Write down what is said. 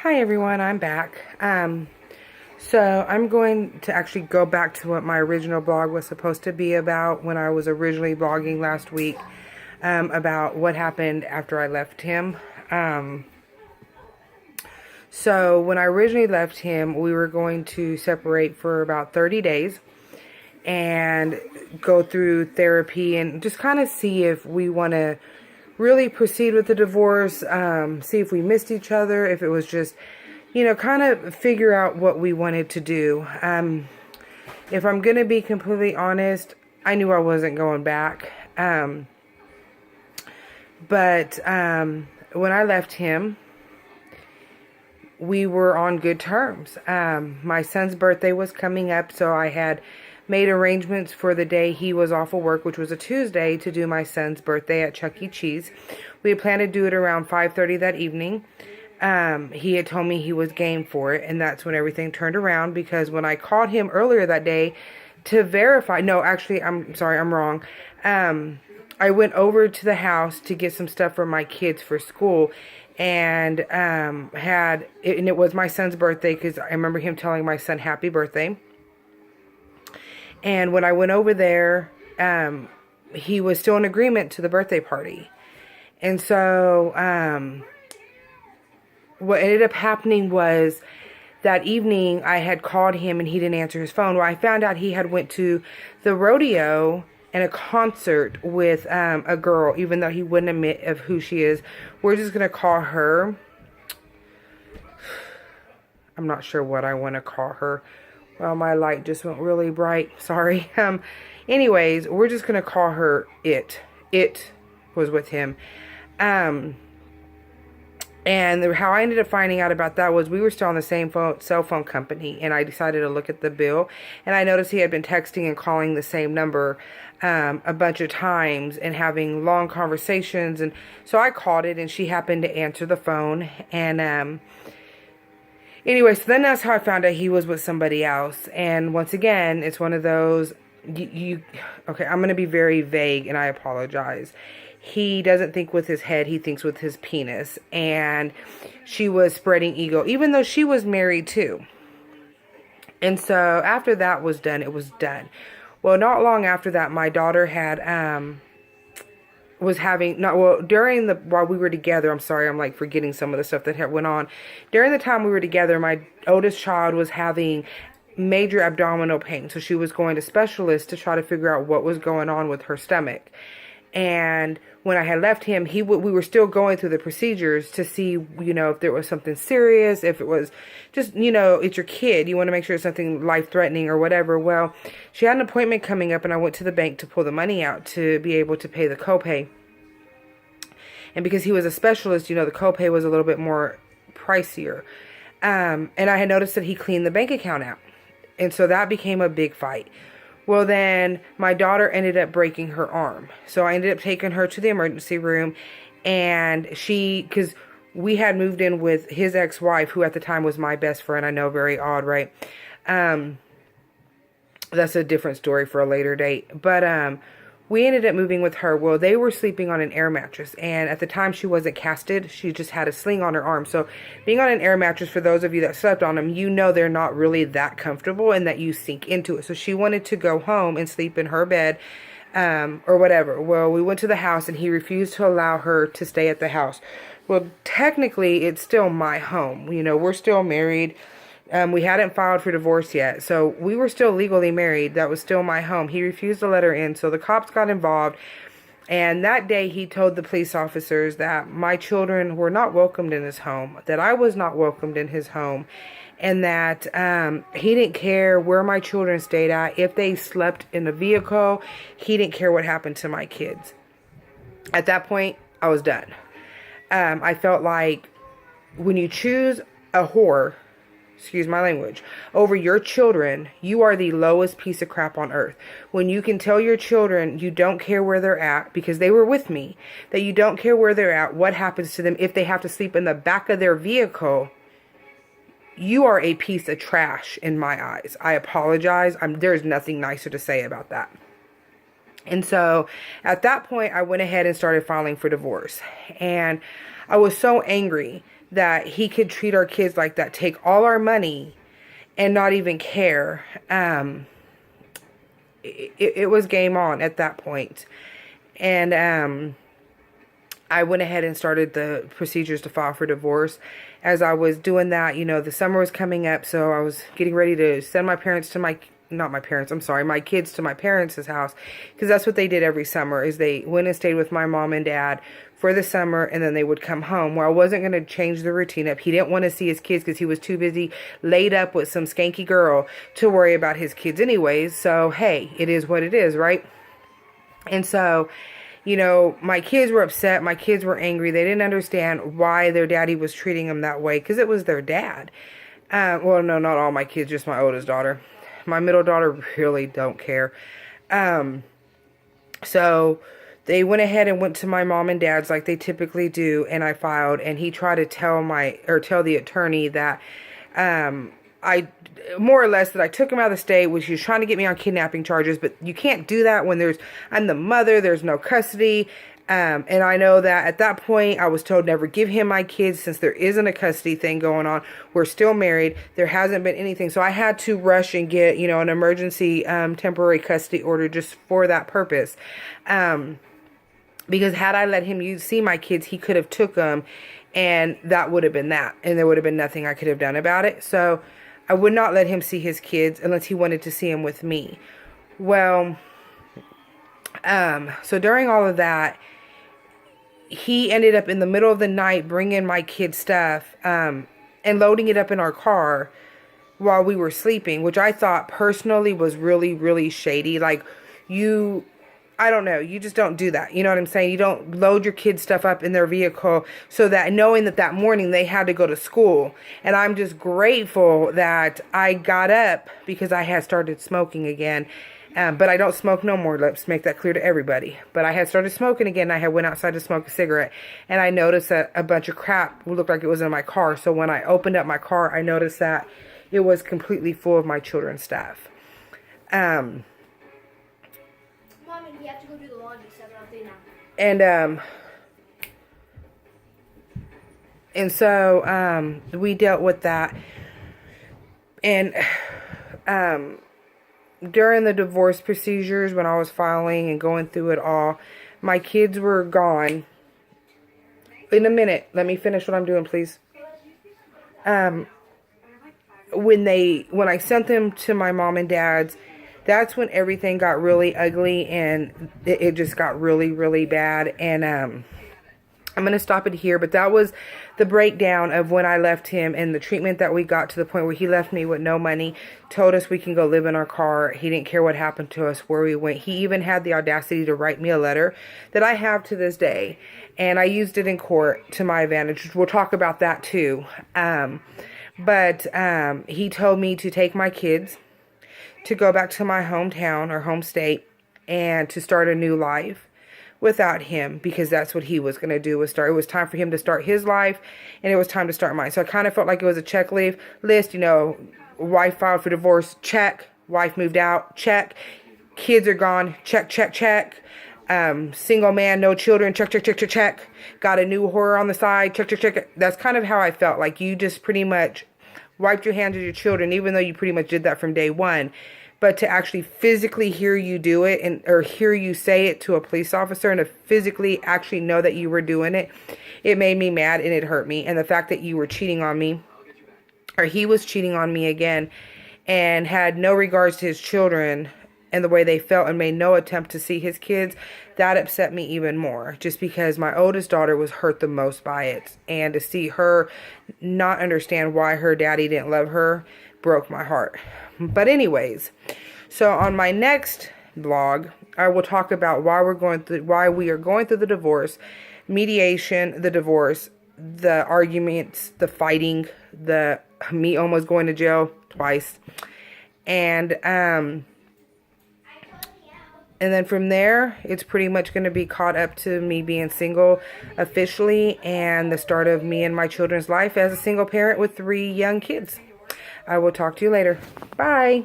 Hi everyone, I'm back. So I'm going to actually go back to what my original blog was supposed to be about when I was originally blogging last week, about what happened after I left him. So when I originally left him, we were going to separate for about 30 days and go through therapy and just kind of see if we want to really proceed with the divorce, see if we missed each other, if it was just, kind of figure out what we wanted to do. If I'm going to be completely honest, I knew I wasn't going back. But when I left him, we were on good terms. My son's birthday was coming up, so I had made arrangements for the day he was off of work, which was a Tuesday, to do my son's birthday at Chuck E. Cheese. We had planned to do it around 5:30 that evening. He had told me he was game for it, and that's when everything turned around, because when I called him earlier that day to verify, no, actually, I'm sorry, I'm wrong. I went over to the house to get some stuff for my kids for school, and it was my son's birthday, because I remember him telling my son happy birthday. And when I went over there, he was still in agreement to the birthday party. And so what ended up happening was that evening I had called him and he didn't answer his phone. Well, I found out he had went to the rodeo and a concert with a girl, even though he wouldn't admit of who she is. We're just going to call her. I'm not sure what I want to call her. Well, my light just went really bright. Sorry. Anyways, we're just going to call her It. It was with him. And how I ended up finding out about that was we were still on the same cell phone company, and I decided to look at the bill, and I noticed he had been texting and calling the same number a bunch of times and having long conversations. And so I called it, and she happened to answer the phone. And anyway, so then that's how I found out he was with somebody else. And once again, it's one of those, okay, I'm going to be very vague, and I apologize. He doesn't think with his head, he thinks with his penis. And she was spreading ego, even though she was married too. And so after that was done, it was done. Well, not long after that, my daughter had, while we were together, I'm sorry, I'm like forgetting some of the stuff that had went on. During the time we were together, my oldest child was having major abdominal pain. So she was going to specialists to try to figure out what was going on with her stomach. And when I had left him, we were still going through the procedures to see, if there was something serious, if it was just, it's your kid. You want to make sure it's something life-threatening or whatever. Well, she had an appointment coming up, and I went to the bank to pull the money out to be able to pay the copay. And because he was a specialist, the copay was a little bit more pricier. And I had noticed that he cleaned the bank account out. And so that became a big fight. Well, then my daughter ended up breaking her arm. So I ended up taking her to the emergency room, and because we had moved in with his ex-wife, who at the time was my best friend. I know, very odd, right? That's a different story for a later date. But we ended up moving with her. Well, they were sleeping on an air mattress, and at the time she wasn't casted. She just had a sling on her arm. So being on an air mattress, for those of you that slept on them, they're not really that comfortable and that you sink into it. So she wanted to go home and sleep in her bed, or whatever. Well, we went to the house, and he refused to allow her to stay at the house. Well, technically, it's still my home. We're still married. We hadn't filed for divorce yet, so we were still legally married. That was still my home. He refused to let her in, so the cops got involved. And that day, he told the police officers that my children were not welcomed in his home, that I was not welcomed in his home, and that he didn't care where my children stayed at. If they slept in a vehicle, he didn't care what happened to my kids. At that point, I was done. I felt like when you choose a whore, excuse my language, over your children, you are the lowest piece of crap on earth. When you can tell your children you don't care where they're at, because they were with me, that you don't care where they're at, what happens to them if they have to sleep in the back of their vehicle, you are a piece of trash in my eyes. I apologize. There's nothing nicer to say about that. And so at that point, I went ahead and started filing for divorce. And I was so angry that he could treat our kids like that, take all our money and not even care. It was game on at that point. And I went ahead and started the procedures to file for divorce. As I was doing that, the summer was coming up, so I was getting ready to send my kids to my parents' house, because that's what they did every summer, is they went and stayed with my mom and dad for the summer, and then they would come home. Well, I wasn't going to change the routine up. He didn't want to see his kids because he was too busy laid up with some skanky girl to worry about his kids anyways. So, hey, it is what it is, right? And so, my kids were upset. My kids were angry. They didn't understand why their daddy was treating them that way, because it was their dad. Well, no, not all my kids, just my oldest daughter. My middle daughter really don't care. So they went ahead and went to my mom and dad's like they typically do, and I filed, and he tried to tell the attorney that I more or less that I took him out of the state, which he was trying to get me on kidnapping charges, but you can't do that when I'm the mother, there's no custody. And I know that at that point I was told never give him my kids, since there isn't a custody thing going on. We're still married. There hasn't been anything. So I had to rush and get, an emergency temporary custody order just for that purpose. Because had I let him see my kids, he could have took them, and that would have been that. And there would have been nothing I could have done about it. So I would not let him see his kids unless he wanted to see them with me. Well, so during all of that, he ended up in the middle of the night bringing my kids' stuff and loading it up in our car while we were sleeping, which I thought personally was really, really shady. Like, I don't know, you just don't do that. You know what I'm saying? You don't load your kids' stuff up in their vehicle so that knowing that morning they had to go to school. And I'm just grateful that I got up because I had started smoking again. But I don't smoke no more. Let's make that clear to everybody. But I had started smoking again. I had went outside to smoke a cigarette. And I noticed that a bunch of crap looked like it was in my car. So when I opened up my car, I noticed that it was completely full of my children's stuff. Mommy, you have to go do the laundry 7:03 now. And so we dealt with that. And during the divorce procedures, when I was filing and going through it all, my kids were gone. In a minute, let me finish what I'm doing, please. When I sent them to my mom and dad's, that's when everything got really ugly, and it just got really, really bad. And I'm going to stop it here, but that was the breakdown of when I left him and the treatment that we got, to the point where he left me with no money, told us we can go live in our car. He didn't care what happened to us, where we went. He even had the audacity to write me a letter that I have to this day, and I used it in court to my advantage. We'll talk about that too. But he told me to take my kids, to go back to my hometown or home state, and to start a new life without him, because that's what he was going to do. It was time for him to start his life, and it was time to start mine. So I kind of felt like it was a checklist. Wife filed for divorce, check. Wife moved out, check. Kids are gone, check, check, check. Single man, no children, check, check, check, check, check. Got a new horror on the side, check, check, check. That's kind of how I felt. Like, you just pretty much wiped your hands of your children, even though you pretty much did that from day one. But to actually physically hear you do it, or hear you say it to a police officer, and to physically actually know that you were doing it, it made me mad, and it hurt me. And the fact that you were cheating on me, or he was cheating on me again, and had no regards to his children and the way they felt, and made no attempt to see his kids, that upset me even more, just because my oldest daughter was hurt the most by it. And to see her not understand why her daddy didn't love her broke my heart. But anyways, so on my next vlog, I will talk about why we are going through the divorce, mediation, the divorce, the arguments, the fighting, me almost going to jail twice, and then from there, it's pretty much going to be caught up to me being single officially, and the start of me and my children's life as a single parent with 3 young kids. I will talk to you later. Bye.